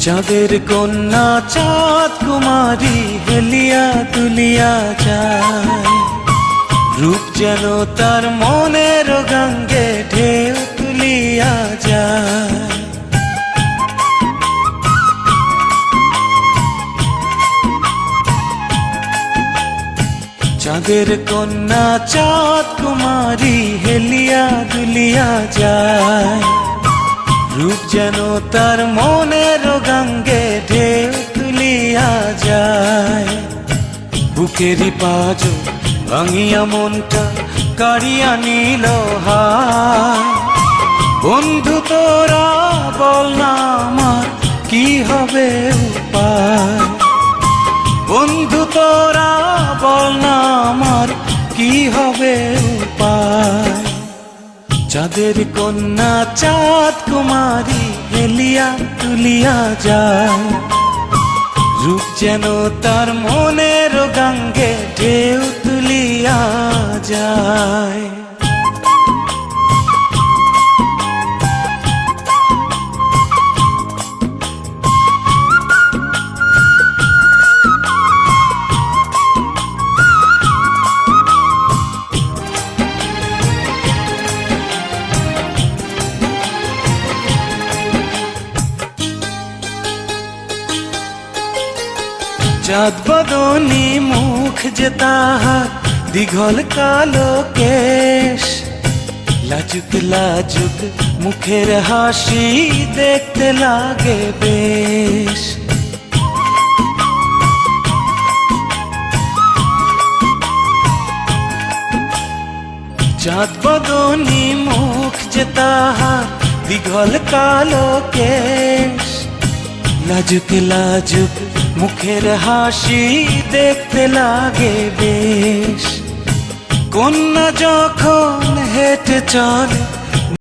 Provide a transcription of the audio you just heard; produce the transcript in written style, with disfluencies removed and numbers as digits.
চাঁদের কন্যা চাঁদ কুমারী হেলিয়া তুলিয়া যায়, রূপ যেন তার মনের গঙ্গে ঢেউ তুলিয়া যায়। চাঁদের কন্যা চাঁদ কুমারী হেলিয়া দুলিয়া যায়, রূপ যেন তার মনের গঙ্গে ঢেউ তুলিয়া যায়। বুকেরই পাঁজর ভাঙিয়া মনটা কাড়িয়া নিল হায়, বন্ধু তোরা বল না আমার কি হবে উপায়। বন্ধু তোরা বল না আমার কি হবে উপায়। চাঁদের কন্যা চাঁদ কুমারী হেলিয়া তুলিয়া যায়, রূপ যেন তার মনের গঙ্গে ঢেউ তুলিয়া যায়। চাঁদ বদনী মুখ যে তাহার দীঘল কালো কেশ, লাজুক লাজুক মুখের হাসি দেখতে লাগে বেশ। চাঁদ বদনী মুখ যে তাহার দীঘল কালো কেশ, লাজুক লাজুক মুখের হাসি দেখতে লাগে বেশ। কন্যা যখন হেঁটে চলে